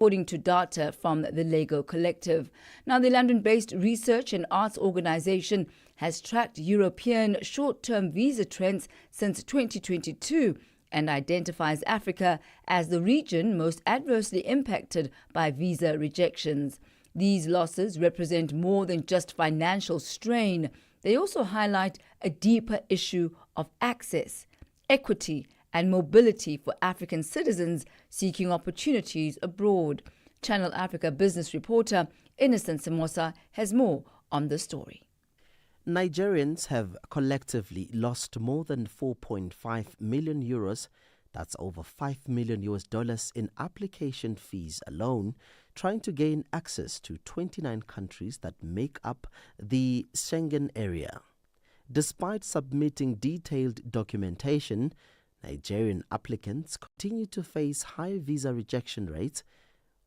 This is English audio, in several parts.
according to data from the Lego Collective. Now, the London-based research and arts organisation has tracked European short-term visa trends since 2022 and identifies Africa as the region most adversely impacted by visa rejections. These losses represent more than just financial strain. They also highlight a deeper issue of access, equity, and mobility for African citizens seeking opportunities abroad. Channel Africa business reporter Innocent Samosa has more on the story. Nigerians have collectively lost more than 4.5 million euros, that's over $5 million in application fees alone, trying to gain access to 29 countries that make up the Schengen area. Despite submitting detailed documentation, Nigerian applicants continue to face high visa rejection rates.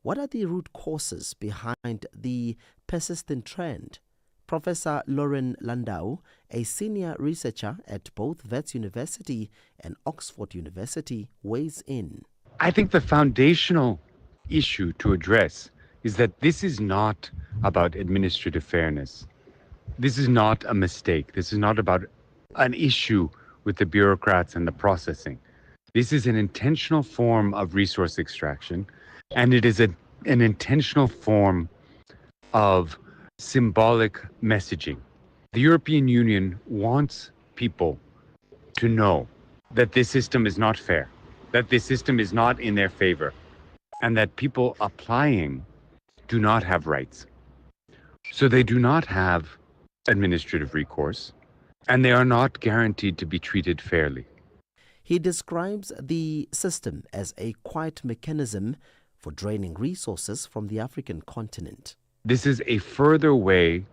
What are the root causes behind the persistent trend? Professor Lauren Landau, a senior researcher at both Wits University and Oxford University, weighs in. I think the foundational issue to address is that this is not about administrative fairness. This is not a mistake. This is not about an issue with the bureaucrats and the processing. This is an intentional form of resource extraction, and it is an intentional form of symbolic messaging. The European Union wants people to know that this system is not fair, that this system is not in their favor, and that people applying do not have rights. So they do not have administrative recourse, and they are not guaranteed to be treated fairly. He describes the system as a quiet mechanism for draining resources from the African continent. This is a further way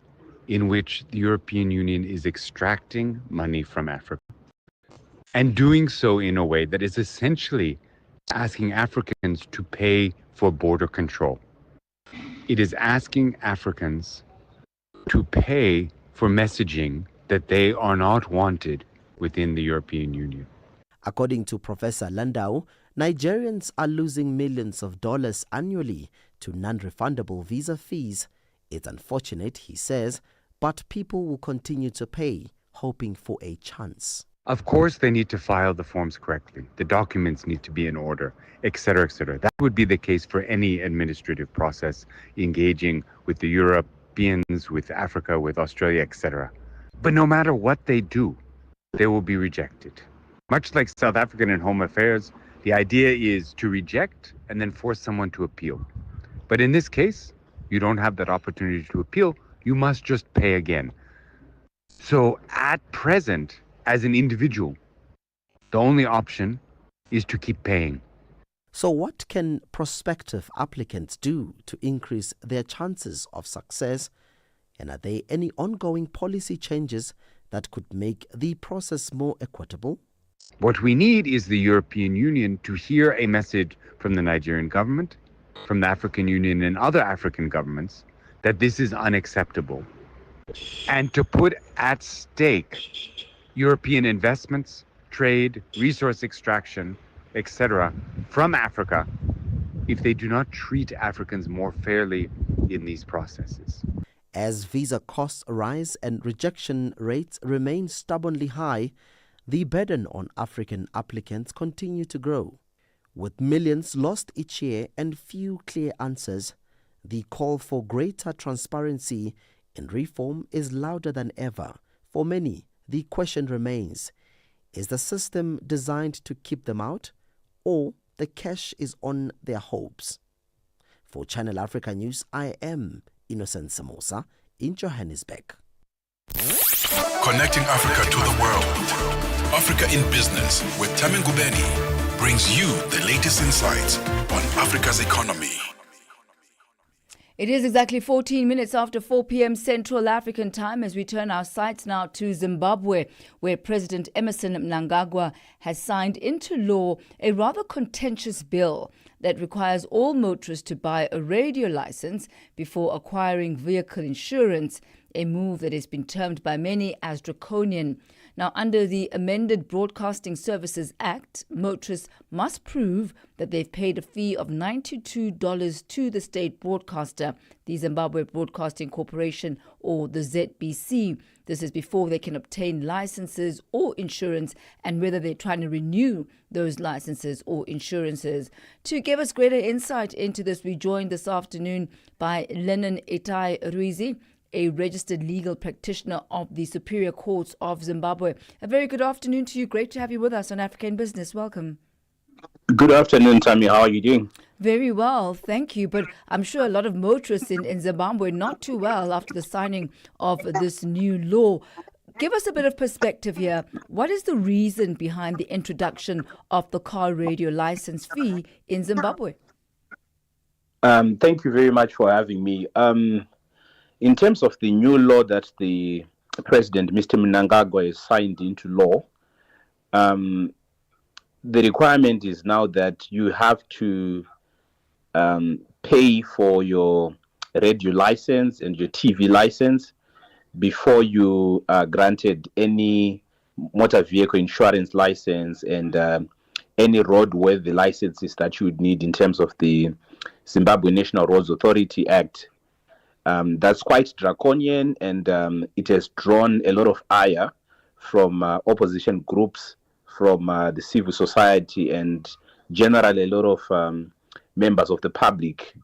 in which the European Union is extracting money from Africa, and doing so in a way that is essentially asking Africans to pay for border control. It is asking Africans to pay for messaging that they are not wanted within the European Union. According to Professor Landau, Nigerians are losing millions of dollars annually to non-refundable visa fees. It's unfortunate, he says, but people will continue to pay, hoping for a chance. Of course, they need to file the forms correctly. The documents need to be in order, etc., etc. That would be the case for any administrative process engaging with the Europeans, with Africa, with Australia, etc. But no matter what they do, they will be rejected. Much like South African and Home Affairs, the idea is to reject and then force someone to appeal. But in this case, you don't have that opportunity to appeal. You must just pay again. So at present, as an individual, the only option is to keep paying. So what can prospective applicants do to increase their chances of success? And are there any ongoing policy changes that could make the process more equitable? What we need is the European Union to hear a message from the Nigerian government, from the African Union and other African governments, that this is unacceptable, and to put at stake European investments, trade, resource extraction, etc. from Africa if they do not treat Africans more fairly in these processes. As visa costs rise and rejection rates remain stubbornly high, the burden on African applicants continue to grow. With millions lost each year and few clear answers, the call for greater transparency and reform is louder than ever. For many, the question remains, is the system designed to keep them out, or the cash is on their hopes? For Channel Africa News, I am Innocent Samosa in Johannesburg. Connecting Africa to the world. Africa in Business with Thami Ngubeni brings you the latest insights on Africa's economy. It is exactly 14 minutes after 4 p.m. Central African time as we turn our sights now to Zimbabwe, where President Emmerson Mnangagwa has signed into law a rather contentious bill that requires all motorists to buy a radio license before acquiring vehicle insurance, a move that has been termed by many as draconian. Now, under the amended Broadcasting Services Act, motorists must prove that they've paid a fee of $92 to the state broadcaster, the Zimbabwe Broadcasting Corporation, or the ZBC. This is before they can obtain licenses or insurance, and whether they're trying to renew those licenses or insurances. To give us greater insight into this, we joined this afternoon by Lennon Itai Ruizi, a registered legal practitioner of the Superior Courts of Zimbabwe. A very good afternoon to you. Great to have you with us on Africa in Business. Welcome. Good afternoon, Thami. How are you doing? Very well, thank you. But I'm sure a lot of motorists in Zimbabwe not too well after the signing of this new law. Give us a bit of perspective here. What is the reason behind the introduction of the car radio license fee in Zimbabwe? Thank you very much for having me. In terms of the new law that the President, Mr. Mnangagwa, has signed into law, the requirement is now that you have to pay for your radio license and your TV license before you are granted any motor vehicle insurance license and any roadworthy licenses that you would need in terms of the Zimbabwe National Roads Authority Act. That's quite draconian, and it has drawn a lot of ire from opposition groups, from the civil society, and generally a lot of members of the public.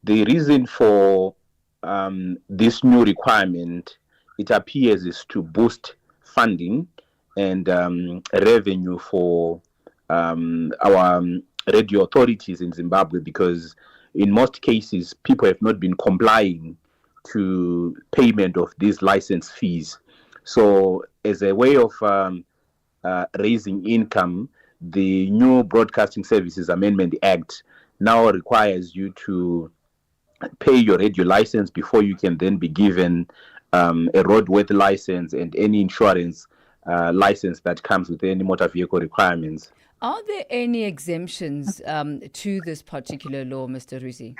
The reason for this new requirement, it appears, is to boost funding and revenue for our radio authorities in Zimbabwe, because in most cases people have not been complying to payment of these license fees. So as a way of raising income, the new Broadcasting Services Amendment Act now requires you to pay your radio license before you can then be given a roadworthy license and any insurance license that comes with any motor vehicle requirements. Are there any exemptions to this particular law, Mr. Ruizi?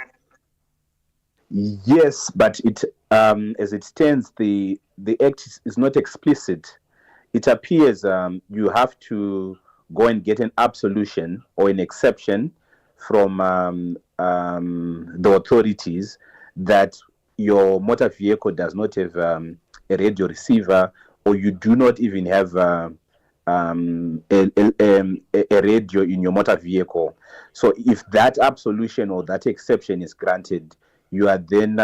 Yes, but it, as it stands, the act is not explicit. It appears you have to go and get an absolution or an exception from the authorities that your motor vehicle does not have a radio receiver, or you do not even have a radio in your motor vehicle. So if that absolution or that exception is granted, you are then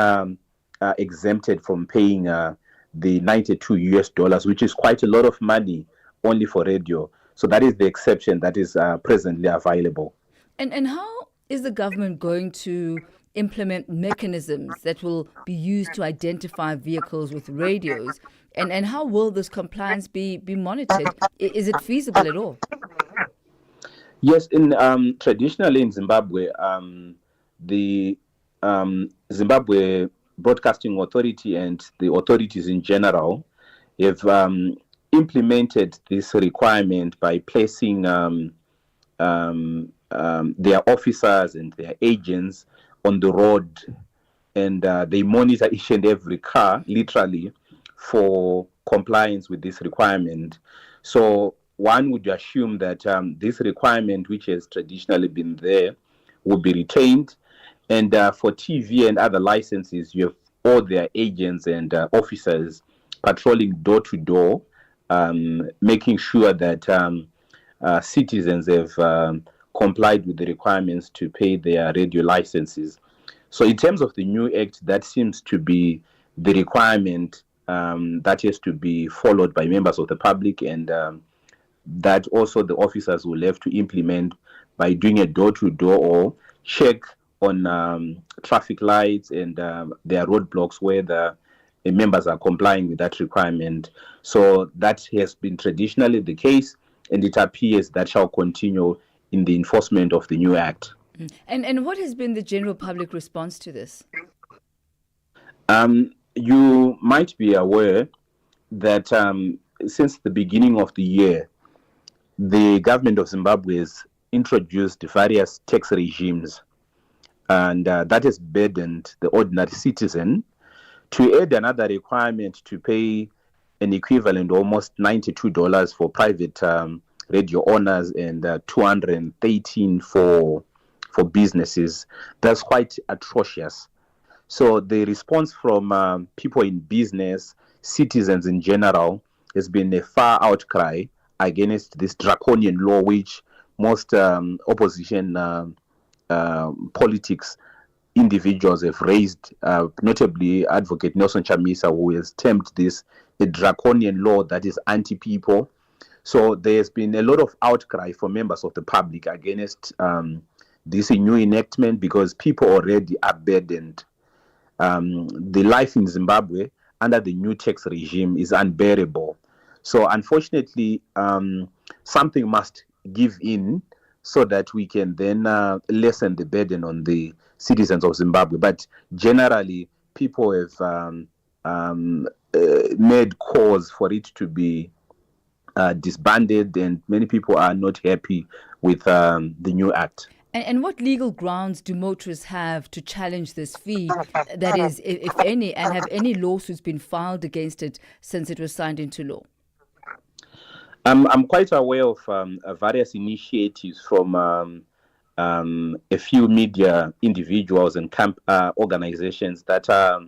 exempted from paying the $92, which is quite a lot of money only for radio. So that is the exception that is presently available. And how is the government going to implement mechanisms that will be used to identify vehicles with radios? And how will this compliance be monitored? Is it feasible at all? Yes, traditionally in Zimbabwe, the Zimbabwe Broadcasting Authority and the authorities in general have implemented this requirement by placing their officers and their agents on the road, and they monitor each and every car, literally, for compliance with this requirement. So one would assume that this requirement, which has traditionally been there, will be retained. And for TV and other licenses, you have all their agents and officers patrolling door to door, making sure that citizens have complied with the requirements to pay their radio licenses. So in terms of the new act, that seems to be the requirement that has to be followed by members of the public, and that also the officers will have to implement by doing a door-to-door or check on traffic lights and their roadblocks where the members are complying with that requirement. So that has been traditionally the case, and it appears that shall continue in the enforcement of the new act. And what has been the general public response to this? You might be aware that since the beginning of the year, the government of Zimbabwe has introduced various tax regimes, and that has burdened the ordinary citizen. To add another requirement to pay an equivalent almost $92 for private radio owners and $213 for businesses. That's quite atrocious. So the response from people in business, citizens in general, has been a far outcry against this draconian law, which most opposition politics individuals have raised, notably Advocate Nelson Chamisa, who has termed this a draconian law that is anti-people. So there's been a lot of outcry from members of the public against this new enactment because people already are burdened. The life in Zimbabwe under the new tax regime is unbearable. So unfortunately, something must give in so that we can then lessen the burden on the citizens of Zimbabwe. But generally, people have made cause for it to be disbanded, and many people are not happy with the new act. And what legal grounds do motorists have to challenge this fee? That is, if any, and have any lawsuits been filed against it since it was signed into law? I'm quite aware of various initiatives from a few media individuals and organizations that are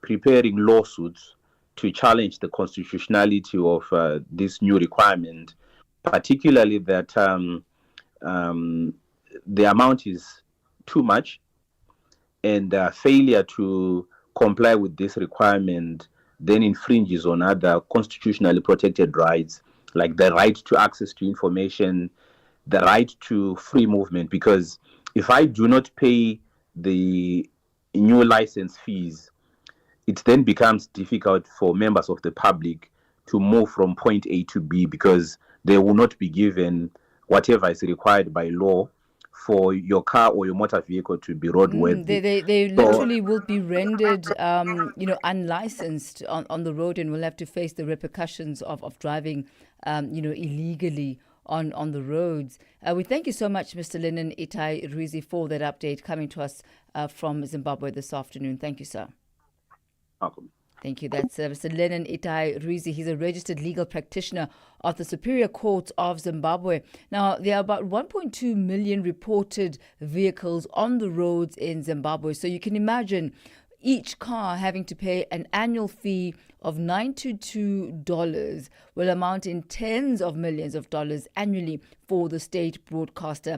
preparing lawsuits to challenge the constitutionality of this new requirement, particularly that the amount is too much, and failure to comply with this requirement then infringes on other constitutionally protected rights, like the right to access to information, the right to free movement. Because if I do not pay the new license fees, it then becomes difficult for members of the public to move from point A to B, because they will not be given whatever is required by law for your car or your motor vehicle to be roadworthy. They literally will be rendered, unlicensed on the road, and will have to face the repercussions of driving, illegally on the roads. We thank you so much, Mr. Lennon Itai Ruizi, for that update coming to us from Zimbabwe this afternoon. Thank you, sir. Welcome. Thank you. That's Mr. Lennon Itai Ruizi. He's a registered legal practitioner of the Superior Court of Zimbabwe. Now, there are about 1.2 million reported vehicles on the roads in Zimbabwe. So you can imagine each car having to pay an annual fee of $92 will amount in tens of millions of dollars annually for the state broadcaster.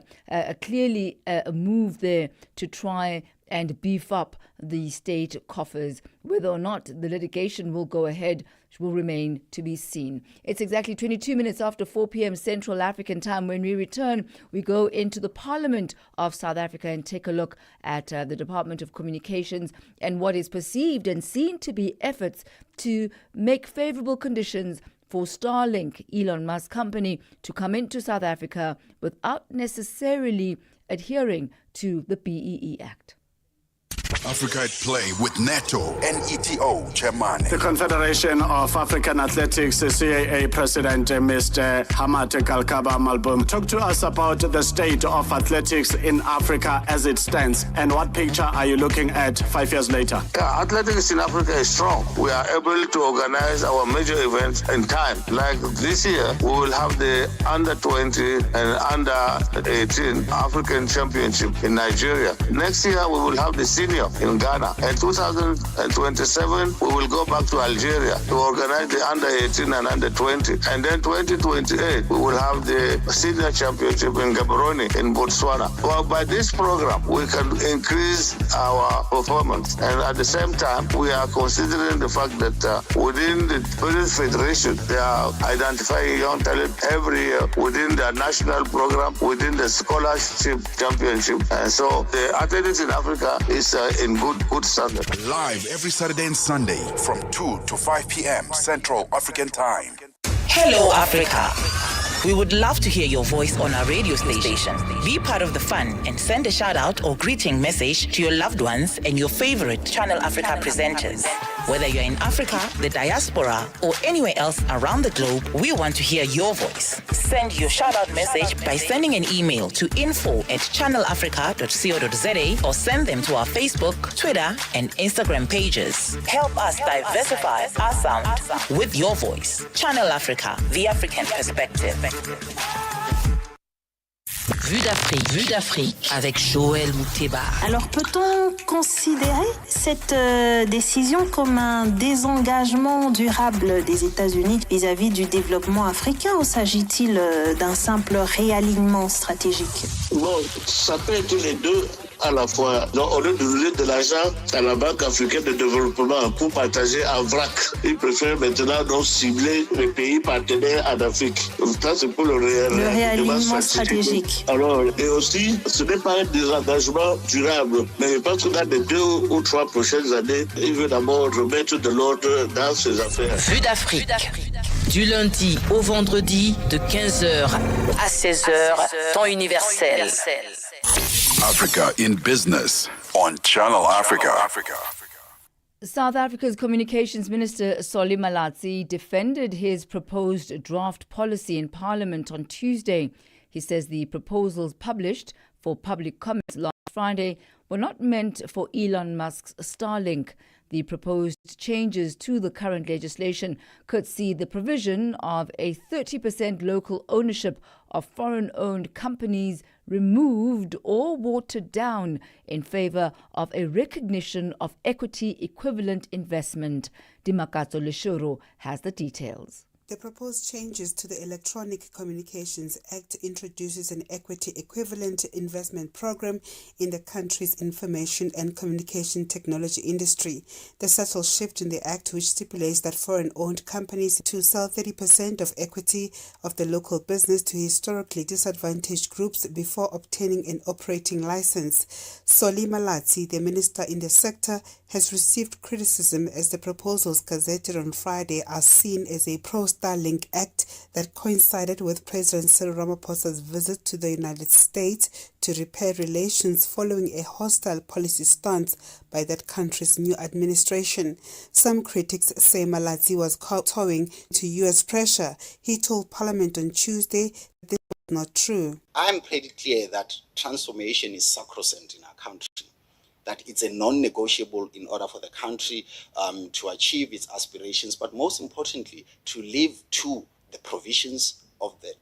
Clearly a move there to try and beef up the state coffers. Whether or not the litigation will go ahead will remain to be seen. It's exactly 22 minutes after 4 p.m. Central African time. When we return, we go into the Parliament of South Africa and take a look at the Department of Communications and what is perceived and seen to be efforts to make favorable conditions for Starlink, Elon Musk's company, to come into South Africa without necessarily adhering to the BEE Act. Africa at Play with NATO and ETO Chairman. The Confederation of African Athletics, the CAA President, Mr. Hamad Kalkaba Malboum, talk to us about the state of athletics in Africa as it stands, and what picture are you looking at 5 years later? Yeah, athletics in Africa is strong. We are able to organize our major events in time. Like this year, we will have the under-20 and under-18 African Championship in Nigeria. Next year, we will have the senior in Ghana. In 2027, we will go back to Algeria to organize the under-18 and under-20. And then 2028, we will have the senior championship in Gaborone in Botswana. Well, by this program, we can increase our performance. And at the same time, we are considering the fact that within the British Federation, they are identifying young talent every year within the national program, within the scholarship championship. And so the athletics in Africa is in good standard. Live every Saturday and Sunday from 2 to 5 p.m. Central African Time. Hello, Africa. We would love to hear your voice on our radio station. Be part of the fun and send a shout out or greeting message to your loved ones and your favorite Channel Africa presenters. Whether you're in Africa, the diaspora, or anywhere else around the globe, we want to hear your voice. Send your shout out message by sending an email to info@channelafrica.co.za or send them to our Facebook, Twitter, and Instagram pages. Help us diversify our sound with your voice. Channel Africa, the African perspective. Vue d'Afrique avec Joël Mouteba. Alors peut-on considérer cette décision comme un désengagement durable des États-Unis vis-à-vis du développement africain ou s'agit-il d'un simple réalignement stratégique? Bon, ça peut être les deux à la fois. Donc, au lieu de donner de l'argent à la Banque africaine de développement pour partager en vrac, ils préfèrent maintenant donc cibler les pays partenaires en Afrique. Ça, c'est pour le réalignement stratégique. Alors, et aussi, ce n'est pas un désengagement durable, mais je pense que dans les 2 ou 3 prochaines années, il veut d'abord remettre de l'ordre dans ses affaires. Vue d'Afrique. Du lundi au vendredi de 15h à 16h, temps universel. Africa in Business on Channel Africa. South Africa's Communications Minister Solly Malatsi defended his proposed draft policy in Parliament on Tuesday. He says the proposals published for public comment last Friday were not meant for Elon Musk's Starlink. The proposed changes to the current legislation could see the provision of a 30% local ownership of foreign-owned companies removed or watered down in favour of a recognition of equity-equivalent investment. Dimakatso Leshoro has the details. The proposed changes to the Electronic Communications Act introduces an equity-equivalent investment program in the country's information and communication technology industry. The subtle shift in the act, which stipulates that foreign-owned companies to sell 30% of equity of the local business to historically disadvantaged groups before obtaining an operating license. Solly Malatsi, the minister in the sector, has received criticism as the proposals gazetted on Friday are seen as a pro-Starlink act that coincided with President Cyril Ramaphosa's visit to the United States to repair relations following a hostile policy stance by that country's new administration. Some critics say Malatsi was kowtowing to U.S. pressure. He told Parliament on Tuesday that this was not true. I'm pretty clear that transformation is sacrosanct in our country, that it's a non-negotiable in order for the country to achieve its aspirations, but most importantly, to live to the provisions of the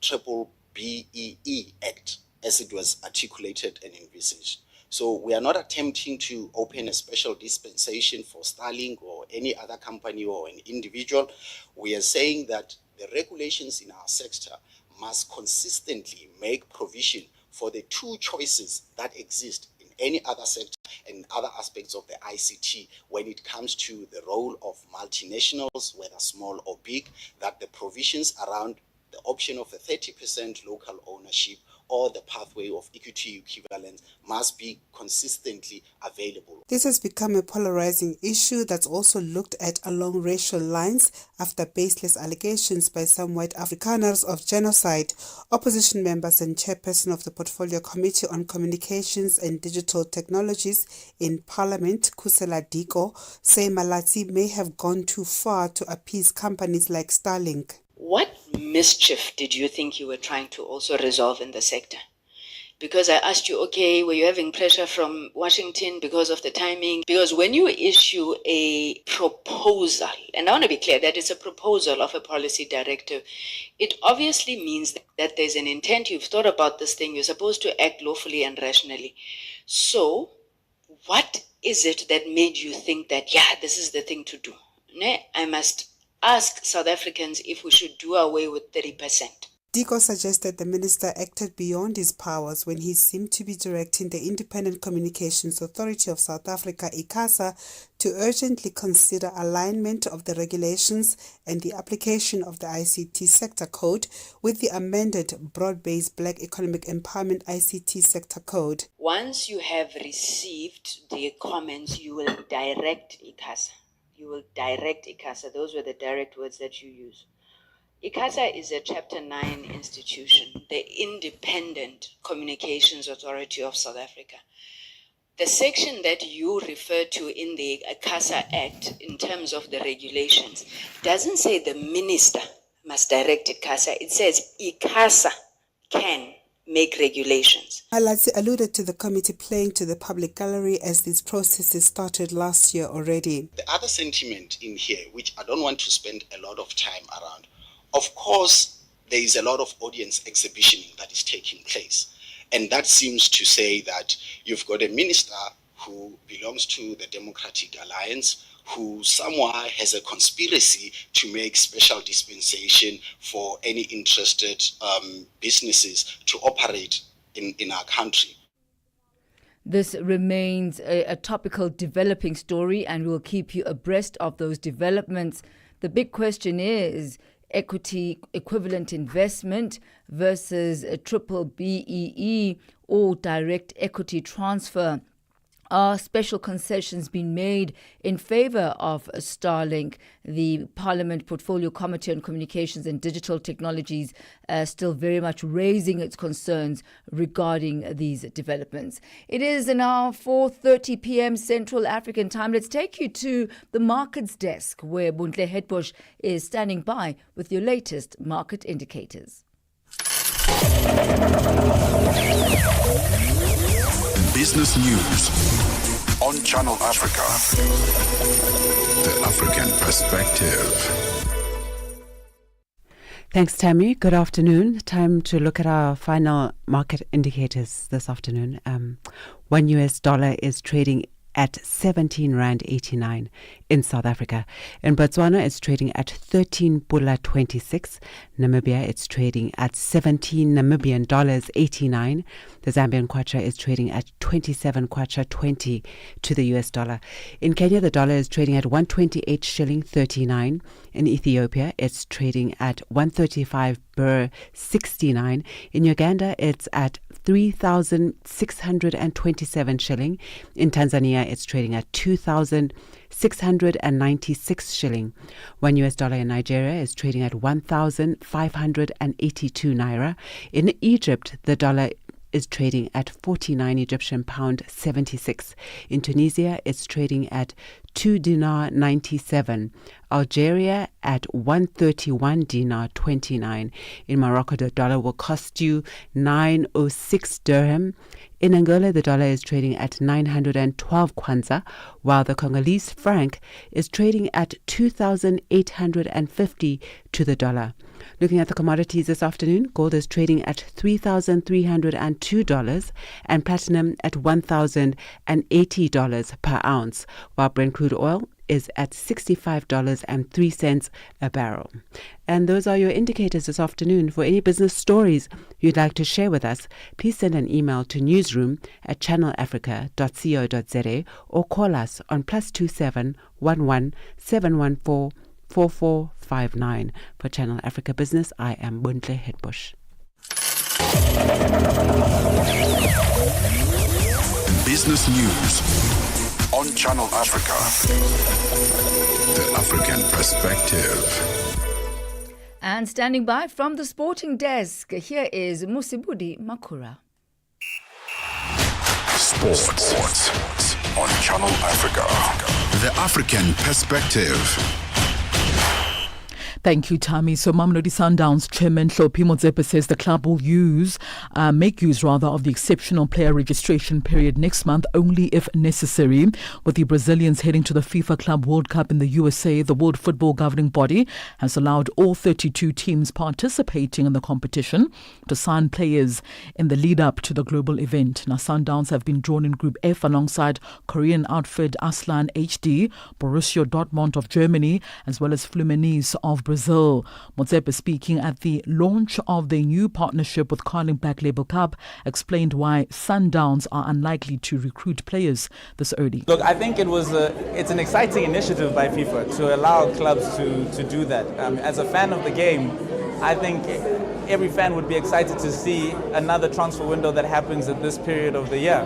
BBEE Act as it was articulated and envisaged. So we are not attempting to open a special dispensation for Starlink or any other company or an individual. We are saying that the regulations in our sector must consistently make provision for the two choices that exist in any other sector and other aspects of the ICT when it comes to the role of multinationals, whether small or big, that the provisions around the option of a 30% local ownership or the pathway of equity equivalence must be consistently available. This has become a polarizing issue that's also looked at along racial lines after baseless allegations by some white Afrikaners of genocide. Opposition members and chairperson of the Portfolio Committee on Communications and Digital Technologies in Parliament, Kusela Diko, say Malatsi may have gone too far to appease companies like Starlink. What mischief did you think you were trying to also resolve in the sector? Because I asked you, okay, were you having pressure from Washington because of the timing? Because when you issue a proposal, and I want to be clear that it's a proposal of a policy directive, it obviously means that there's an intent, you've thought about this thing, you're supposed to act lawfully and rationally. So what is it that made you think that, yeah, this is the thing to do? I must ask South Africans if we should do away with 30%. Diko suggested the minister acted beyond his powers when he seemed to be directing the Independent Communications Authority of South Africa, ICASA, to urgently consider alignment of the regulations and the application of the ICT Sector Code with the amended Broad-Based Black Economic Empowerment ICT Sector Code. Once you have received the comments, you will direct ICASA. You will direct ICASA. Those were the direct words that you use. ICASA is a Chapter 9 institution, the Independent Communications Authority of South Africa. The section that you refer to in the ICASA Act in terms of the regulations doesn't say the minister must direct ICASA. It says ICASA can make regulations. Highlights alluded to the committee playing to the public gallery as these processes started last year already. The other sentiment in here, which I don't want to spend a lot of time around, of course, there is a lot of audience exhibitioning that is taking place. And that seems to say that you've got a minister who belongs to the Democratic Alliance, who somewhere has a conspiracy to make special dispensation for any interested businesses to operate in our country. This remains a topical developing story, and we'll keep you abreast of those developments. The big question is equity equivalent investment versus a triple BEE or direct equity transfer. Are special concessions being made in favour of Starlink? The Parliament Portfolio Committee on Communications and Digital Technologies still very much raising its concerns regarding these developments. It is now 4:30 p.m. Central African time. Let's take you to the markets desk where Buntle Hetbush is standing by with your latest market indicators. Business News on Channel Africa. The African Perspective. Thanks, Tammy. Good afternoon. Time to look at our final market indicators this afternoon. $1 is trading at 17 Rand 89 in South Africa. In Botswana, it's trading at 13 Pula 26. Namibia, it's trading at 17 Namibian dollars 89. The Zambian kwacha is trading at 27 kwacha 20 to the US dollar. In Kenya, the dollar is trading at 128 shilling 39. In Ethiopia, it's trading at 135 birr 69. In Uganda, it's at 3,627 shilling. In Tanzania, it's trading at 2,696 shilling. $1 in Nigeria is trading at 1,582 naira. In Egypt, the dollar is trading at 49 Egyptian pound 76. In Tunisia, it's trading at 2 dinar 97. Algeria at 131 dinar 29. In Morocco, the dollar will cost you 906 dirham. In Angola, the dollar is trading at 912 kwanza, while the Congolese franc is trading at 2,850 to the dollar. Looking at the commodities this afternoon, gold is trading at $3,302 and platinum at $1,080 per ounce, while Brent crude oil is at $65.03 a barrel. And those are your indicators this afternoon. For any business stories you'd like to share with us, please send an email to newsroom@channelafrica.co.za or call us on +27 11 714 4459. For Channel Africa Business, I am Buntle Hetbush. Business News on Channel Africa. The African Perspective. And standing by from the sporting desk, here is Musibudi Makura. Sports on Channel Africa. The African Perspective. Thank you, Thami. So Mamelodi Sundowns chairman Hlophi Motsepe says the club will make use of the exceptional player registration period next month only if necessary. With the Brazilians heading to the FIFA Club World Cup in the USA, the World Football Governing Body has allowed all 32 teams participating in the competition to sign players in the lead up to the global event. Now, Sundowns have been drawn in Group F alongside Korean outfit Aslan HD, Borussia Dortmund of Germany, as well as Fluminense of Brazil. Motsepe, speaking at the launch of the new partnership with Carling Black Label Cup, explained why Sundowns are unlikely to recruit players this early. Look, I think it's an exciting initiative by FIFA to allow clubs to do that. As a fan of the game, I think every fan would be excited to see another transfer window that happens at this period of the year.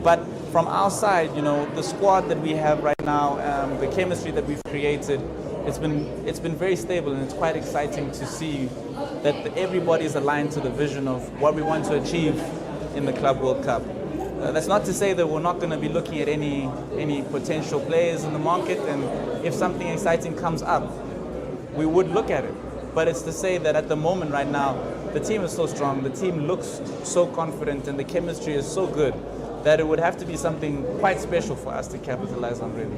But from our side, the squad that we have right now, the chemistry that we've created, It's been very stable, and it's quite exciting to see that everybody is aligned to the vision of what we want to achieve in the Club World Cup. That's not to say that we're not going to be looking at any potential players in the market, and if something exciting comes up, we would look at it. But it's to say that at the moment right now, the team is so strong, the team looks so confident, and the chemistry is so good that it would have to be something quite special for us to capitalize on, really.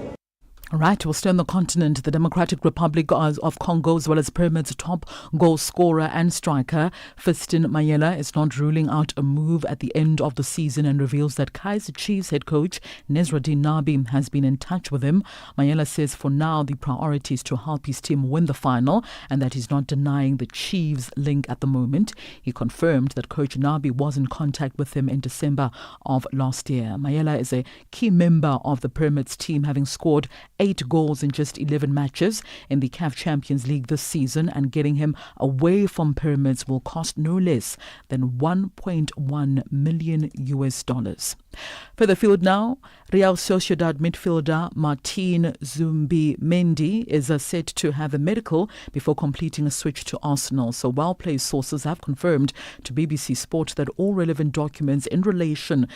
All right, we'll stay on the continent. The Democratic Republic of Congo, as well as Pyramid's top goal scorer and striker, Fiston Mayele, is not ruling out a move at the end of the season and reveals that Kaizer Chiefs head coach Nesruddin Nabi has been in touch with him. Mayele says for now the priority is to help his team win the final and that he's not denying the Chiefs link at the moment. He confirmed that coach Nabi was in contact with him in December of last year. Mayele is a key member of the Pyramids team, having scored 8 goals in just 11 matches in the CAF Champions League this season, and getting him away from Pyramids will cost no less than $1.1 million. Further field now, Real Sociedad midfielder Martin Zumbi-Mendy is set to have a medical before completing a switch to Arsenal. So well-placed sources have confirmed to BBC Sport that all relevant documents in relation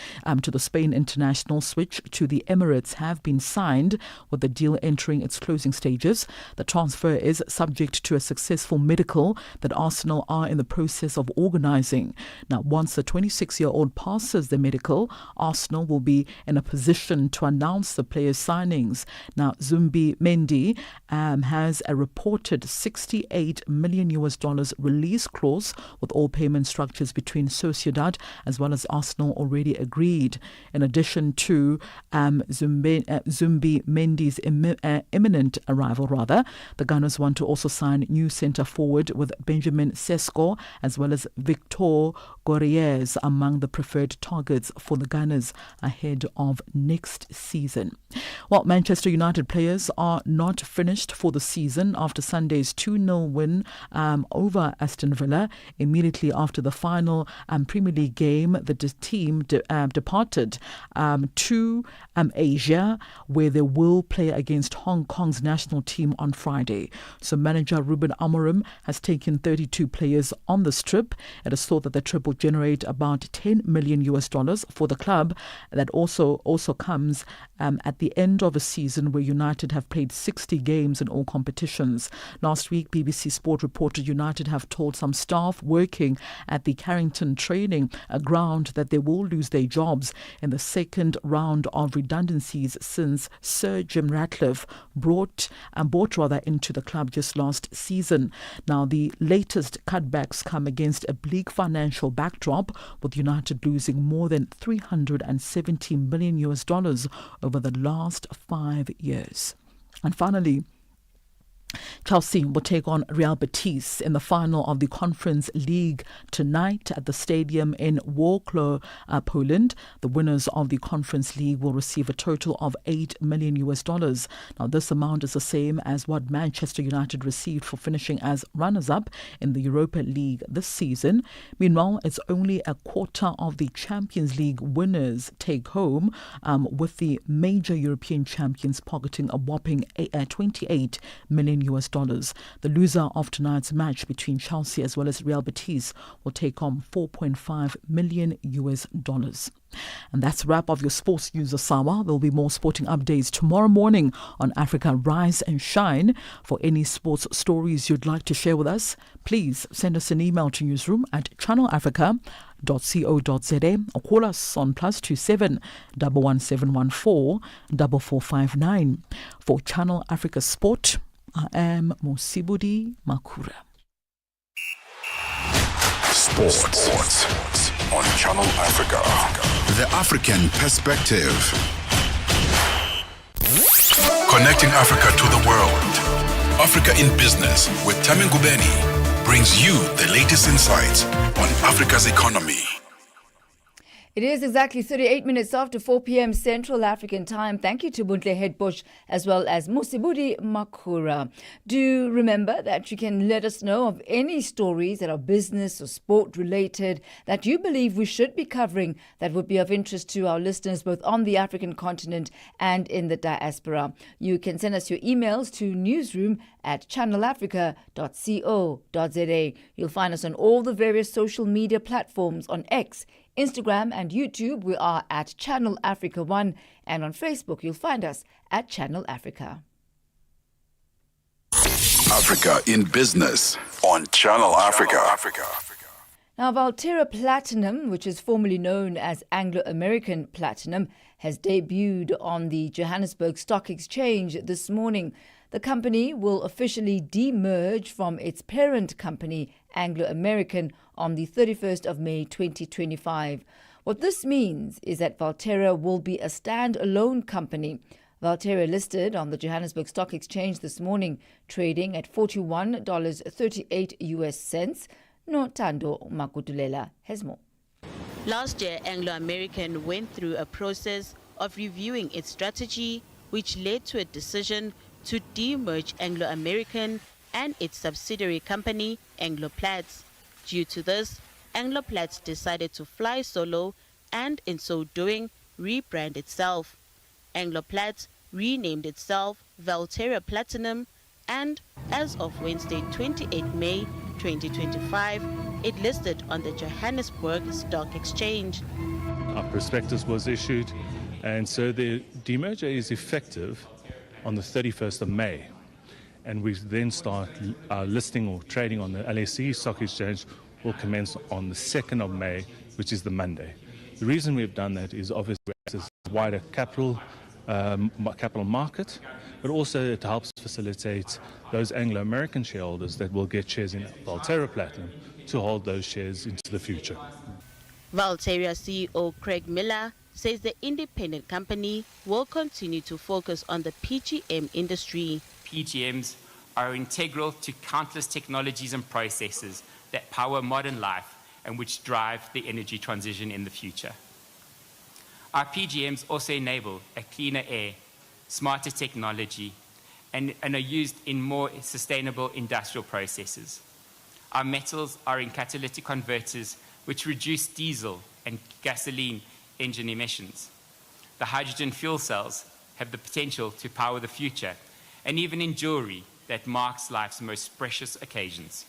to the Spain international switch to the Emirates have been signed, with the deal entering its closing stages. The transfer is subject to a successful medical that Arsenal are in the process of organising. Now, once the 26-year-old passes the medical, Arsenal will be in a position to announce the player's signings. Now, Zumbi-Mendy has a reported $68 million release clause, with all payment structures between Sociedad as well as Arsenal already agreed. In addition to Zumbi-Mendy's imminent arrival, the Gunners want to also sign new centre-forward with Benjamin Sesko as well as Victor Goriez among the preferred targets for the Gunners ahead of next season. Well, Manchester United players are not finished for the season after Sunday's 2-0 win over Aston Villa. Immediately after the final Premier League game, the team departed to Asia, where they will play against Hong Kong's national team on Friday. So manager Ruben Amorim has taken 32 players on this trip. It is thought that the trip will generate about $10 million for the club. That also comes at the end of a season where United have played 60 games in all competitions. Last week, BBC Sport reported United have told some staff working at the Carrington training ground that they will lose their jobs in the second round of redundancies since Sir Jim Ratcliffe brought into the club just last season. Now, the latest cutbacks come against a bleak financial backdrop, with United losing more than $370 million over the last 5 years. And finally, Chelsea will take on Real Betis in the final of the Conference League tonight at the stadium in Wrocław, Poland. The winners of the Conference League will receive a total of $8 million. Now, this amount is the same as what Manchester United received for finishing as runners-up in the Europa League this season. Meanwhile, it's only a quarter of the Champions League winners take home, with the major European champions pocketing a whopping $28 million. The loser of tonight's match between Chelsea as well as Real Betis will take home $4.5 million. And that's a wrap of your sports news, Osawa. There'll be more sporting updates tomorrow morning on Africa Rise and Shine. For any sports stories you'd like to share with us, please send us an email to newsroom@channelafrica.co.za or call us on +27 11714 4459. For Channel Africa Sport, I am Mosibudi Makura. Sports on Channel Africa. The African perspective. Connecting Africa to the world. Africa in Business with Thami Ngubeni brings you the latest insights on Africa's economy. It is exactly 38 minutes after 4 p.m. Central African Time. Thank you to Buntle Headbush as well as Musibudi Makura. Do remember that you can let us know of any stories that are business or sport related that you believe we should be covering that would be of interest to our listeners both on the African continent and in the diaspora. You can send us your emails to newsroom@channelafrica.co.za. You'll find us on all the various social media platforms on X, Instagram and YouTube. We are at Channel Africa 1, and on Facebook you'll find us at Channel Africa. Africa in Business on Channel Africa. Now, Valterra Platinum, which is formerly known as Anglo-American Platinum, has debuted on the Johannesburg Stock Exchange this morning. The company will officially de-merge from its parent company, Anglo-American, on the 31st of May 2025. What this means is that Valterra will be a stand-alone company. Valterra listed on the Johannesburg Stock Exchange this morning, trading at $41.38 US cents. Notando Makutulela has more. Last year, Anglo-American went through a process of reviewing its strategy, which led to a decision to de-merge Anglo-American and its subsidiary company, Anglo-Plats. Due to this, Anglo-Plats decided to fly solo and, in so doing, rebrand itself. Anglo-Plats renamed itself Valterra Platinum, and as of Wednesday, 28 May 2025, it listed on the Johannesburg Stock Exchange. Our prospectus was issued, and so the demerger is effective on the 31st of May. And we then start listing or trading on the LSE Stock Exchange will commence on the 2nd of May, which is the Monday. The reason we've done that is obviously it's a wider capital market, but also it helps facilitate those Anglo-American shareholders that will get shares in Valterra Platinum to hold those shares into the future. Valterra CEO Craig Miller says the independent company will continue to focus on the PGM industry. PGMs are integral to countless technologies and processes that power modern life and which drive the energy transition in the future. Our PGMs also enable a cleaner air, smarter technology, and are used in more sustainable industrial processes. Our metals are in catalytic converters, which reduce diesel and gasoline engine emissions. The hydrogen fuel cells have the potential to power the future, and even in jewelry that marks life's most precious occasions.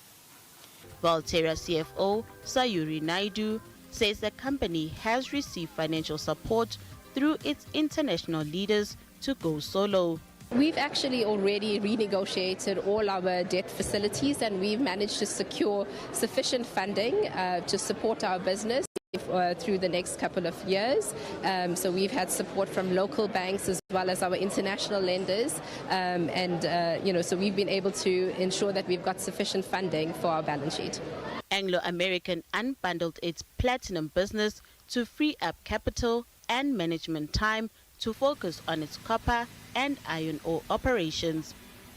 Valterra CFO Sayuri Naidu says the company has received financial support through its international leaders to go solo. We've actually already renegotiated all our debt facilities, and we've managed to secure sufficient funding to support our business through the next couple of years. So we've had support from local banks as well as our international lenders, so we've been able to ensure that we've got sufficient funding for our balance sheet. Anglo-American unbundled its platinum business to free up capital and management time to focus on its copper and iron ore operations.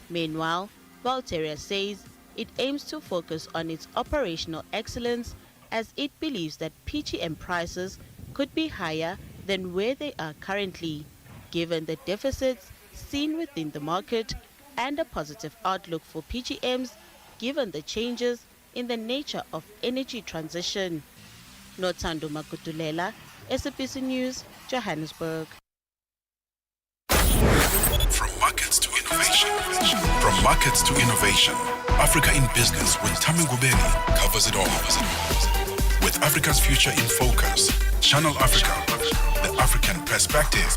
Meanwhile, Valterra says it aims to focus on its operational excellence, as it believes that PGM prices could be higher than where they are currently, given the deficits seen within the market and a positive outlook for PGMs given the changes in the nature of energy transition. Notando Makutulela, SABC News, Johannesburg. From markets to innovation, Africa in Business with Thami Ngubeni covers it all. With Africa's future in focus, Channel Africa, the African perspective.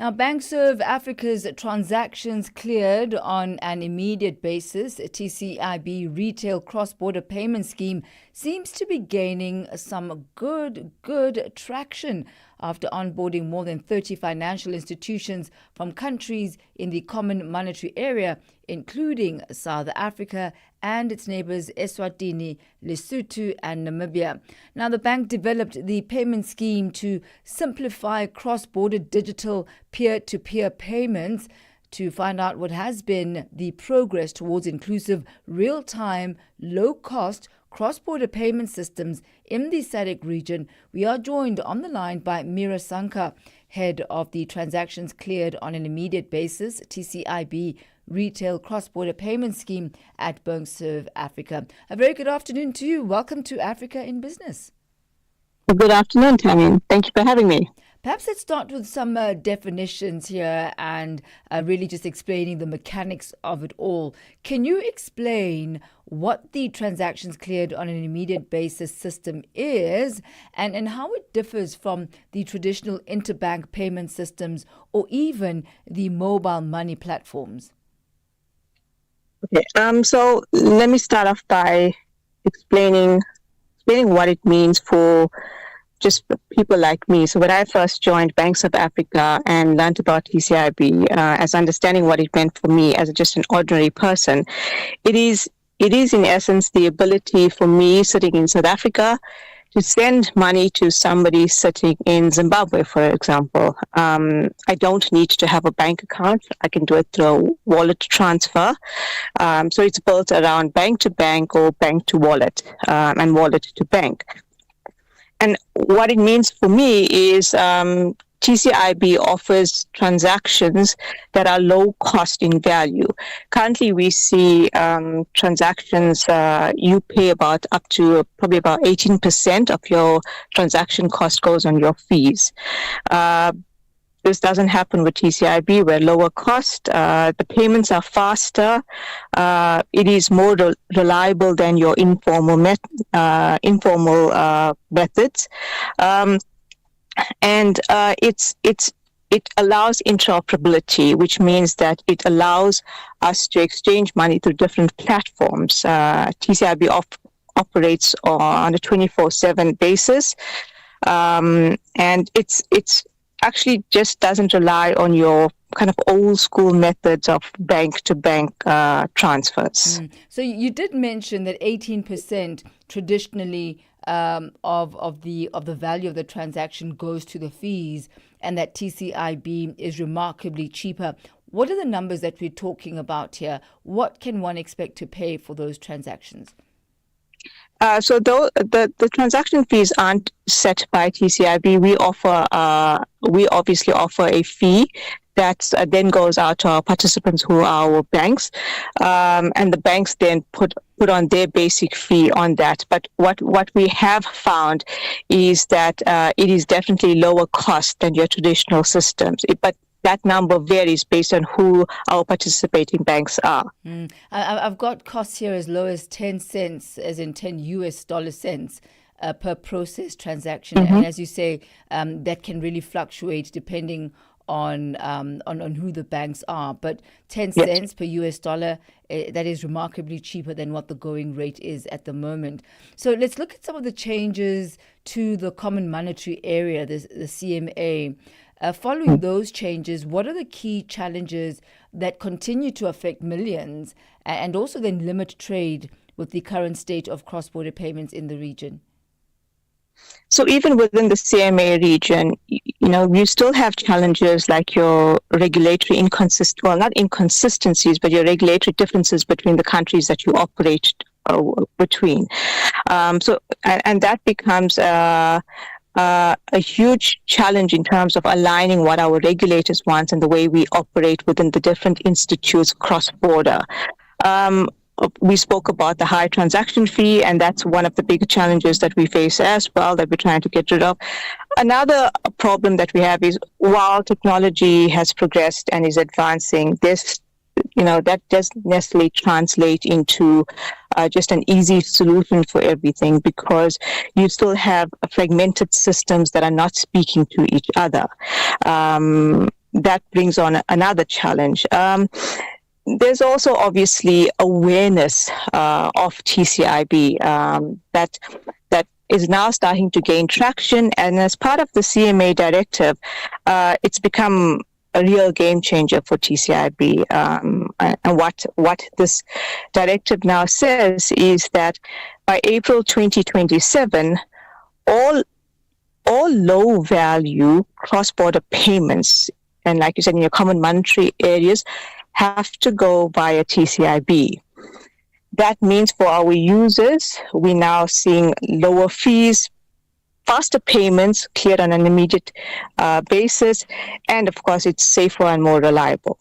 Now, Bankserve Africa's transactions cleared on an immediate basis. TCIB Retail Cross-Border Payment Scheme seems to be gaining some good traction after onboarding more than 30 financial institutions from countries in the Common Monetary Area, including South Africa and its neighbours Eswatini, Lesotho and Namibia. Now, the bank developed the payment scheme to simplify cross-border digital peer-to-peer payments. To find out what has been the progress towards inclusive, real-time, low-cost cross-border payment systems in the SADC region. We are joined on the line by Mira Sanka, head of the Transactions Cleared on an Immediate Basis, TCIB, Retail Cross-Border Payment Scheme at Bankserv Africa. A very good afternoon to you. Welcome to Africa in Business. Good afternoon, Thami. Thank you for having me. Perhaps let's start with some definitions here and really just explaining the mechanics of it all. Can you explain what the Transactions Cleared on an Immediate Basis system is and how it differs from the traditional interbank payment systems or even the mobile money platforms? Okay, so let me start off by explaining what it means for just people like me. So when I first joined Bankserv Africa and learned about TCIB, as understanding what it meant for me as just an ordinary person, it is in essence the ability for me sitting in South Africa to send money to somebody sitting in Zimbabwe, for example. I don't need to have a bank account. I can do it through a wallet transfer. So it's built around bank to bank or bank to wallet and wallet to bank. And what it means for me is TCIB offers transactions that are low cost in value. Currently, we see transactions you pay about up to probably about 18% of your transaction cost goes on your fees. This doesn't happen with TCIB. We're lower cost. The payments are faster. It is more reliable than your informal methods. And it allows interoperability, which means that it allows us to exchange money through different platforms. TCIB operates on a 24/7 basis, and it's actually just doesn't rely on your kind of old school methods of bank to bank transfers. So you did mention that 18% traditionally of the value of the transaction goes to the fees, and that TCIB is remarkably cheaper. What are the numbers that we're talking about here? What can one expect to pay for those transactions? So though the transaction fees aren't set by TCIB, we obviously offer a fee that then goes out to our participants who are our banks, and the banks then put on their basic fee on that. But what we have found is that it is definitely lower cost than your traditional systems. But that number varies based on who our participating banks are. I've got costs here as low as 10 cents, as in $10 per processed transaction. Mm-hmm. And as you say, that can really fluctuate depending on who the banks are. But 10 cents per US dollar, that is remarkably cheaper than what the going rate is at the moment. So let's look at some of the changes to the Common Monetary Area, the CMA. Following those changes, what are the key challenges that continue to affect millions and also then limit trade with the current state of cross-border payments in the region? So even within the CMA region, you still have challenges like your regulatory not inconsistencies, but your regulatory differences between the countries that you operate between. And that becomes a huge challenge in terms of aligning what our regulators want and the way we operate within the different institutes cross-border. We spoke about the high transaction fee, and that's one of the big challenges that we face as well, that we're trying to get rid of. Another problem that we have is while technology has progressed and is advancing, that doesn't necessarily translate into just an easy solution for everything, because you still have fragmented systems that are not speaking to each other. That brings on another challenge. There's also obviously awareness of TCIB that is now starting to gain traction, and as part of the CMA directive, it's become a real game changer for TCIB. And what this directive now says is that by April 2027, all low value cross-border payments, and like you said, in your common monetary areas, have to go via TCIB. that means for our users, we're now seeing lower fees, faster payments cleared on an immediate basis, and of course, it's safer and more reliable.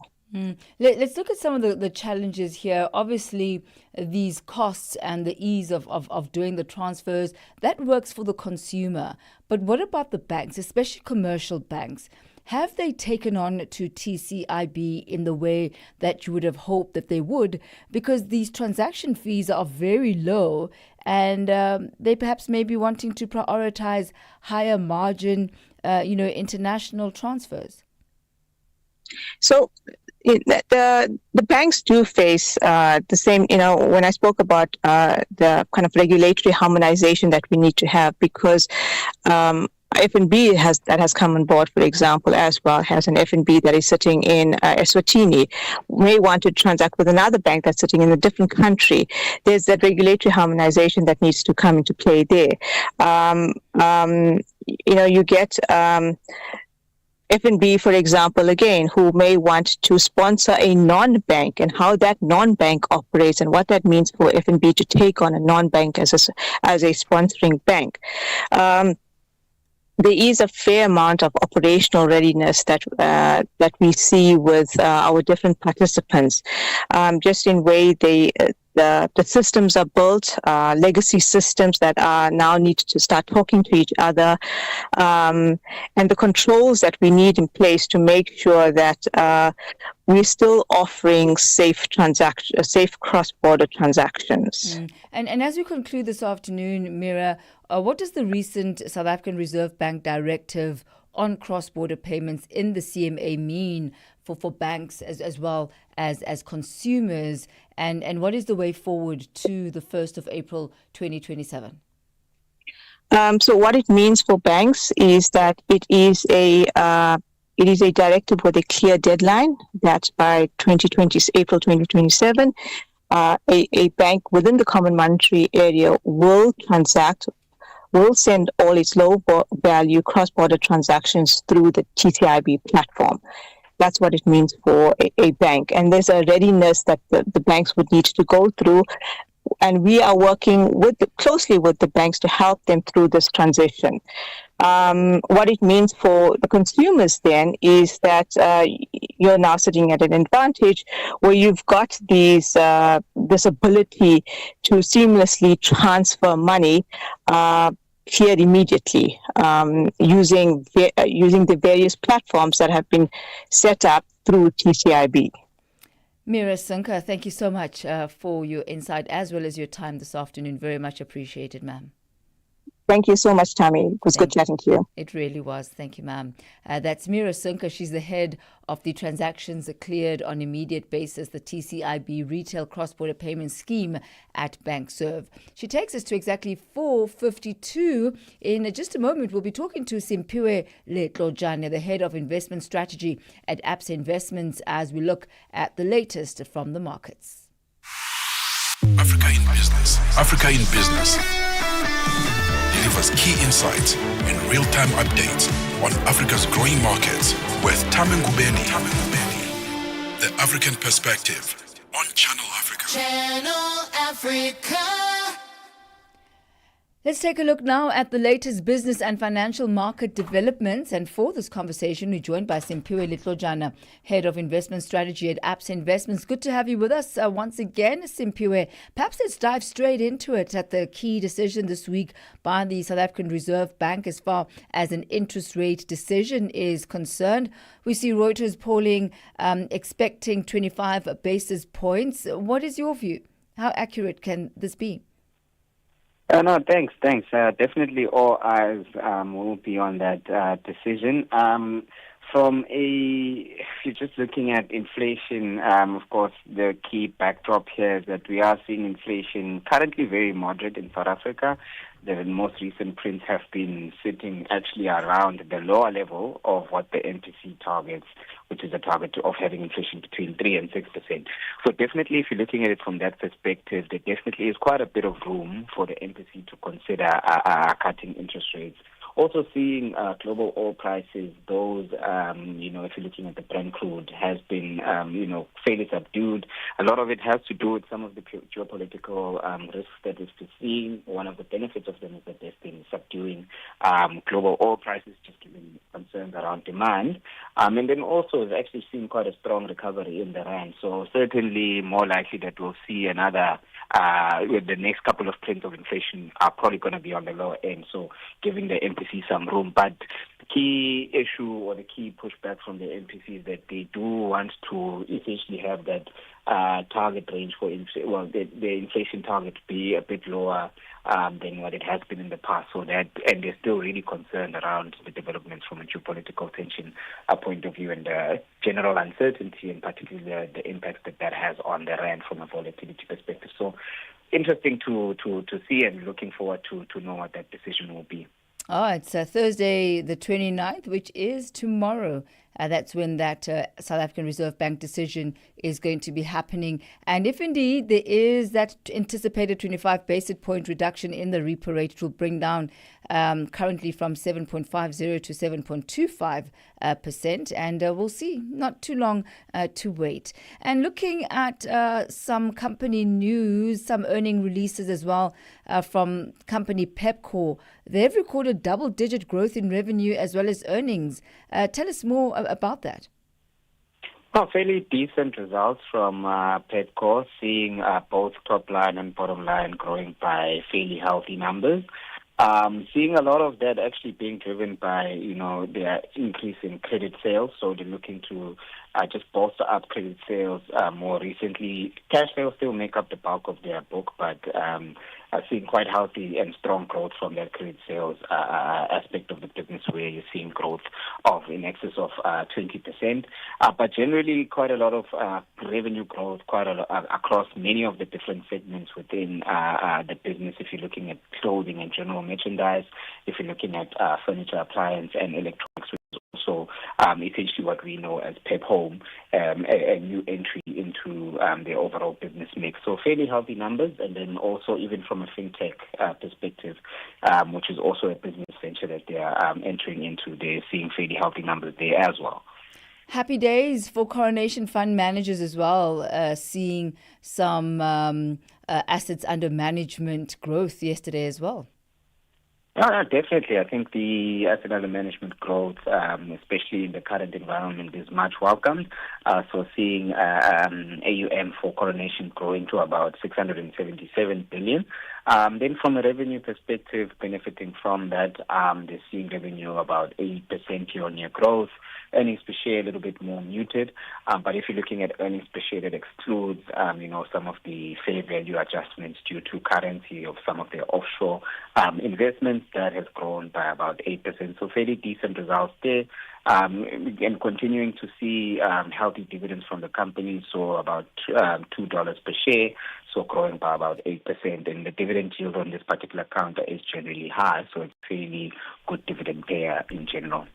Let's look at some of the challenges here. Obviously, these costs and the ease of doing the transfers, that works for the consumer. But what about the banks, especially commercial banks? Have they taken on to TCIB in the way that you would have hoped that they would? Because these transaction fees are very low, and they perhaps may be wanting to prioritize higher margin, international transfers. So the banks do face the same, when I spoke about the kind of regulatory harmonization that we need to have, because FNB has come on board, for example, as well, has an FNB that is sitting in Eswatini, may want to transact with another bank that's sitting in a different country. There's that regulatory harmonization that needs to come into play there. You get FNB, for example, again, who may want to sponsor a non-bank, and how that non-bank operates and what that means for FNB to take on a non-bank as a sponsoring bank. There is a fair amount of operational readiness that we see with our different participants, just in way the systems are built, legacy systems that are now need to start talking to each other, and the controls that we need in place to make sure that we're still offering safe cross-border transactions. And as we conclude this afternoon, Mira, what does the recent South African Reserve Bank directive on cross-border payments in the CMA mean for banks as well as consumers, and what is the way forward to the 1st of April 2027? So what it means for banks is that it is a directive with a clear deadline that by April 2027, a bank within the common monetary area will send all its low-value cross-border transactions through the TCIB platform. That's what it means for a bank. And there's a readiness that the banks would need to go through. And we are working closely with the banks to help them through this transition. What it means for the consumers then is that you're now sitting at an advantage where you've got this ability to seamlessly transfer money here immediately, using the various platforms that have been set up through TCIB. Mira Sunka, thank you so much for your insight as well as your time this afternoon. Very much appreciated, ma'am. Thank you so much, Thami. It was good chatting to you. It really was. Thank you, ma'am. That's Mira Sunka. She's the head of the Transactions Cleared on Immediate Basis, the TCIB Retail Cross-Border Payment Scheme at BankServe. She takes us to exactly 4:52. In just a moment, we'll be talking to Simphiwe Letlojane, the head of investment strategy at Absa Investments, as we look at the latest from the markets. Africa in Business. Africa in Business delivers key insights and real-time updates on Africa's growing markets with Thami Ngubeni. The African Perspective on Channel Africa. Channel Africa. Let's take a look now at the latest business and financial market developments. And for this conversation, we're joined by Simphiwe Letlojane, Head of Investment Strategy at Absa Investments. Good to have you with us once again, Simphiwe. Perhaps let's dive straight into it at the key decision this week by the South African Reserve Bank as far as an interest rate decision is concerned. We see Reuters polling expecting 25 basis points. What is your view? How accurate can this be? No, thanks. Definitely all eyes will be on that decision. If you're just looking at inflation, of course, the key backdrop here is that we are seeing inflation currently very moderate in South Africa. The most recent prints have been sitting actually around the lower level of what the MPC targets, which is a target of having inflation between 3 and 6%. So definitely, if you're looking at it from that perspective, there definitely is quite a bit of room for the MPC to consider cutting interest rates Also seeing global oil prices, those, if you're looking at the Brent crude, has been, fairly subdued. A lot of it has to do with some of the geopolitical risks that we've been seeing. One of the benefits of them is that they've been subduing global oil prices, just given concerns around demand. And then also we've actually seen quite a strong recovery in the rand. So certainly more likely that we'll see another, with the next couple of prints of inflation are probably going to be on the lower end. So giving the MPC some room. But the key issue or the key pushback from the MPC is that they do want to essentially have that target range for the inflation target be a bit lower than what it has been in the past. So that, and they're still really concerned around the developments from a geopolitical tension point of view and the general uncertainty, and particularly the impact that has on the rand from a volatility perspective. So interesting to see, and looking forward to know what that decision will be. Oh, it's Thursday the 29th, which is tomorrow. That's when that South African Reserve Bank decision is going to be happening. And if indeed there is that anticipated 25 basis point reduction in the repo rate, it will bring down currently from 7.50 to 7.25%. And we'll see, not too long to wait. And looking at some company news, some earning releases as well from company Pepkor, they've recorded double-digit growth in revenue as well as earnings. Tell us more about that. Oh, fairly decent results from Pepkor, seeing both top line and bottom line growing by fairly healthy numbers. Seeing a lot of that actually being driven by, their increase in credit sales. So they're looking to just bolster up credit sales more recently. Cash sales still make up the bulk of their book, but seeing quite healthy and strong growth from their credit sales aspect of the business, where you're seeing growth of in excess of 20%. But generally, quite a lot of revenue growth, quite a lot, across many of the different segments within the business. If you're looking at clothing and general merchandise, if you're looking at furniture, appliance, and electronics, which is also essentially what we know as Pep Home, a new entry into the overall business mix. So fairly healthy numbers, and then also even from a fintech perspective, which is also a business venture that they are entering into, they're seeing fairly healthy numbers there as well. Happy days for Coronation Fund managers as well, seeing some assets under management growth yesterday as well. Definitely. I think the asset under management growth, especially in the current environment, is much welcomed. So seeing AUM for Coronation growing to about 677 billion. Then from a revenue perspective, benefiting from that, they're seeing revenue about 8% year-on-year growth. Earnings per share a little bit more muted. But if you're looking at earnings per share, that excludes, some of the fair value adjustments due to currency of some of their offshore investments, that has grown by about 8%. So fairly decent results there. And continuing to see healthy dividends from the company, so about $2 per share, so growing by about 8%. And the dividend yield on this particular counter is generally high, so it's fairly good dividend payer in general.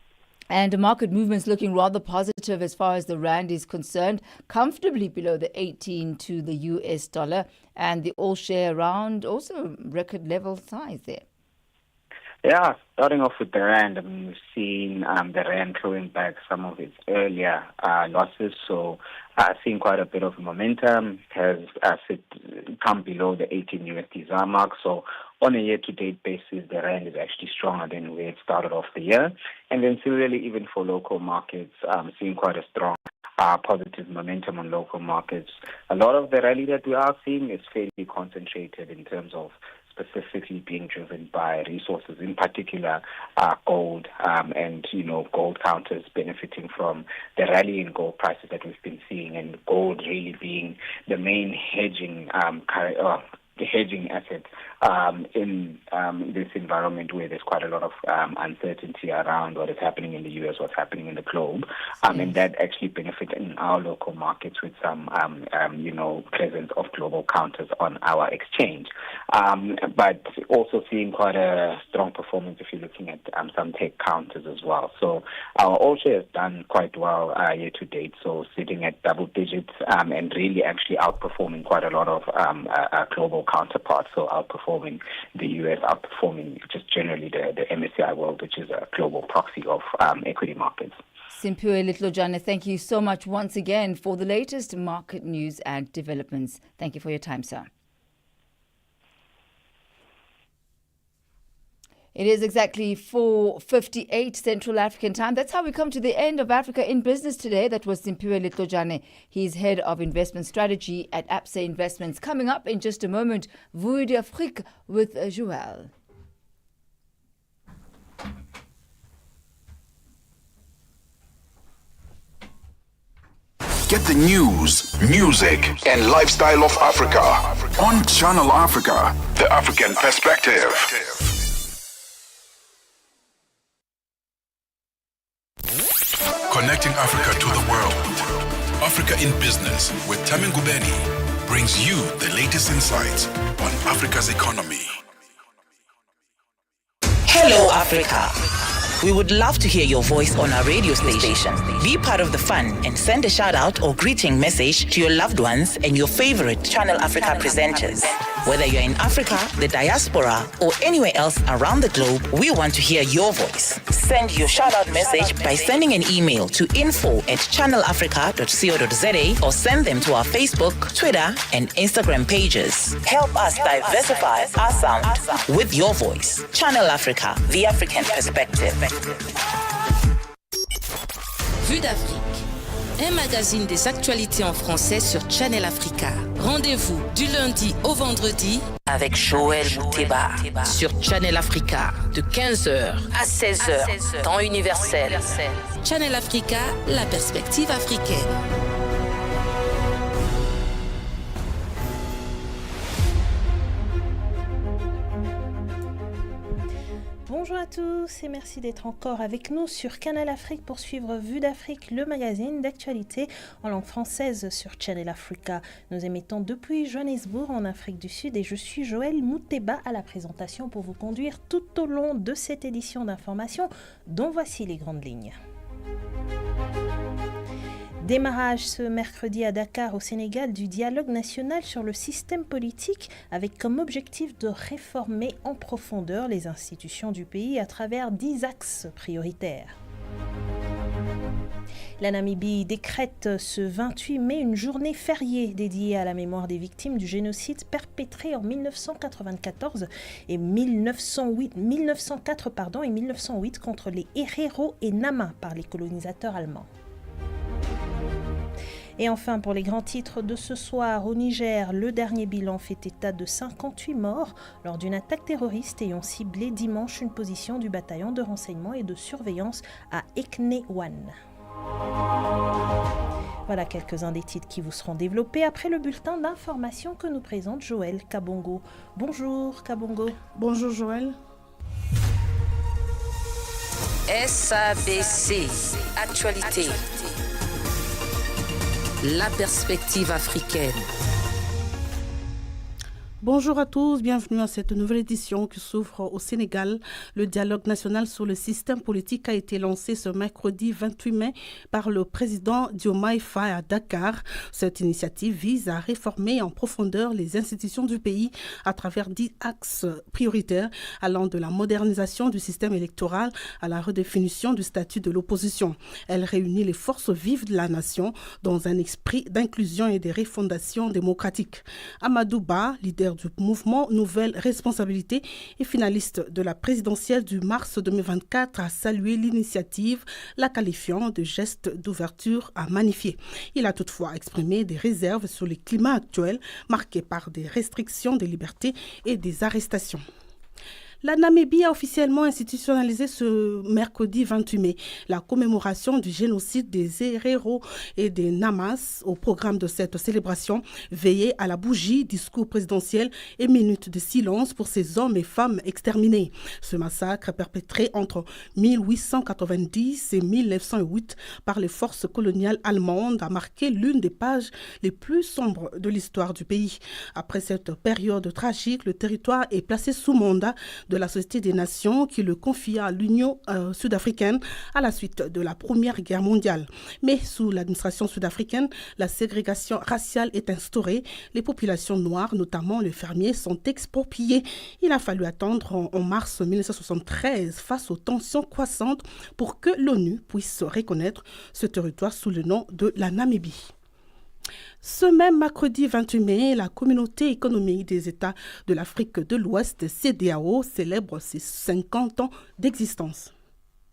And market movements looking rather positive as far as the rand is concerned, comfortably below the 18 to the US dollar, and the all share around also record level size there. Yeah, starting off with the rand, we've seen the rand clawing back some of its earlier losses, so seeing quite a bit of momentum, has come below the 18 USD ZAR mark. So on a year-to-date basis, the rand is actually stronger than where it started off the year. And then similarly, even for local markets, seeing quite a strong positive momentum on local markets. A lot of the rally that we are seeing is fairly concentrated in terms of specifically being driven by resources, in particular gold, and gold counters benefiting from the rally in gold prices that we've been seeing, and gold really being the main hedging asset in this environment where there's quite a lot of uncertainty around what is happening in the US, what's happening in the globe, and that actually benefits in our local markets with some presence of global counters on our exchange. But also seeing quite a strong performance if you're looking at some tech counters as well. So our all share has done quite well year to date, so sitting at double digits and really actually outperforming quite a lot of global counterparts, so outperforming the US, outperforming just generally the MSCI World, which is a global proxy of equity markets. Simphiwe Litlojane, thank you so much once again for the latest market news and developments. Thank you for your time, sir. It is exactly 4:58 Central African time. That's how we come to the end of Africa in Business today. That was Simphiwe Litlojane. He's head of investment strategy at Absa Investments. Coming up in just a moment, Vue d'Afrique with Joël. Get the news, music, and lifestyle of Africa on Channel Africa, the African perspective. Connecting Africa to the world. Africa in Business with Thami Ngubeni brings you the latest insights on Africa's economy. Hello, Africa. We would love to hear your voice on our radio station. Be part of the fun and send a shout out or greeting message to your loved ones and your favorite Channel Africa presenters. Whether you're in Africa, the diaspora, or anywhere else around the globe, we want to hear your voice. Send your shout out message by sending an email to info@channelafrica.co.za or send them to our Facebook, Twitter, and Instagram pages. Help us diversify our sound with your voice. Channel Africa, the African perspective. Vue d'Afrique, un magazine des actualités en français sur Channel Africa. Rendez-vous du lundi au vendredi avec Joël Mouteba sur Channel Africa de 15h à 16h, temps universel. Channel Africa, la perspective africaine. Bonjour à tous et merci d'être encore avec nous sur Canal Afrique pour suivre Vue d'Afrique, le magazine d'actualité en langue française sur Channel Africa. Nous émettons depuis Johannesburg en Afrique du Sud et je suis Joël Mouteba à la présentation pour vous conduire tout au long de cette édition d'information dont voici les grandes lignes. Démarrage ce mercredi à Dakar au Sénégal du dialogue national sur le système politique avec comme objectif de réformer en profondeur les institutions du pays à travers 10 axes prioritaires. La Namibie décrète ce 28 mai une journée fériée dédiée à la mémoire des victimes du génocide perpétré en 1994 et 1908 contre les Herero et Nama par les colonisateurs allemands. Et enfin, pour les grands titres de ce soir, au Niger, le dernier bilan fait état de 58 morts lors d'une attaque terroriste ayant ciblé dimanche une position du bataillon de renseignement et de surveillance à Eknewan. Voilà quelques-uns des titres qui vous seront développés après le bulletin d'information que nous présente Joël Kabongo. Bonjour Kabongo. Bonjour Joël. SABC, actualité. La perspective africaine. Bonjour à tous, bienvenue à cette nouvelle édition qui s'ouvre au Sénégal. Le dialogue national sur le système politique a été lancé ce mercredi 28 mai par le président Diomaye Faye à Dakar. Cette initiative vise à réformer en profondeur les institutions du pays à travers 10 axes prioritaires allant de la modernisation du système électoral à la redéfinition du statut de l'opposition. Elle réunit les forces vives de la nation dans un esprit d'inclusion et de refondation démocratique. Amadou Ba, leader du mouvement Nouvelle Responsabilité et finaliste de la présidentielle du mars 2024, a salué l'initiative, la qualifiant de geste d'ouverture à magnifier. Il a toutefois exprimé des réserves sur le climat actuel marqué par des restrictions des libertés et des arrestations. La Namibie a officiellement institutionnalisé ce mercredi 28 mai la commémoration du génocide des Herero et des Namas. Au programme de cette célébration, veillée à la bougie, discours présidentiel et minutes de silence pour ces hommes et femmes exterminés. Ce massacre perpétré entre 1890 et 1908 par les forces coloniales allemandes a marqué l'une des pages les plus sombres de l'histoire du pays. Après cette période tragique, le territoire est placé sous mandat de la Société des Nations qui le confia à l'Union sud-africaine à la suite de la Première Guerre mondiale. Mais sous l'administration sud-africaine, la ségrégation raciale est instaurée. Les populations noires, notamment les fermiers, sont expropriées. Il a fallu attendre en mars 1973 face aux tensions croissantes pour que l'ONU puisse reconnaître ce territoire sous le nom de la Namibie. Ce même mercredi 28 mai, la communauté économique des États de l'Afrique de l'Ouest, CEDEAO, célèbre ses 50 ans d'existence.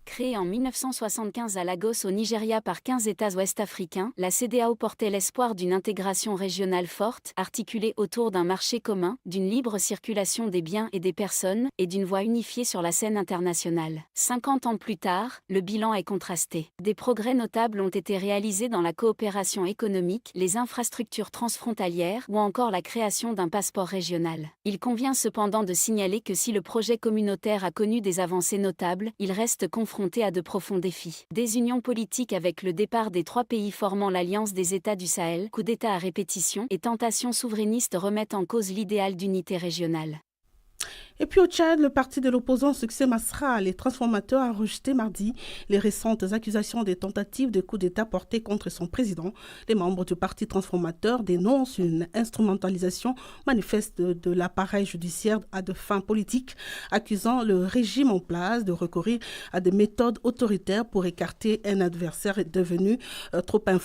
Créée en 1975 à Lagos au Nigeria par 15 États ouest-africains, la CEDEAO portait l'espoir d'une intégration régionale forte, articulée autour d'un marché commun, d'une libre circulation des biens et des personnes, et d'une voix unifiée sur la scène internationale. 50 ans plus tard, le bilan est contrasté. Des progrès notables ont été réalisés dans la coopération économique, les infrastructures transfrontalières ou encore la création d'un passeport régional. Il convient cependant de signaler que si le projet communautaire a connu des avancées notables, il reste confronté à de profonds défis. Désunion politique avec le départ des 3 pays formant l'Alliance des États du Sahel, coup d'État à répétition et tentations souverainistes remettent en cause l'idéal d'unité régionale. Et puis au Tchad, le parti de l'opposant Succès Masra, les transformateurs, a rejeté mardi les récentes accusations des tentatives de coup d'État portées contre son président. Les membres du parti transformateur dénoncent une instrumentalisation manifeste de l'appareil judiciaire à des fins politiques, accusant le régime en place de recourir à des méthodes autoritaires pour écarter un adversaire devenu trop influent.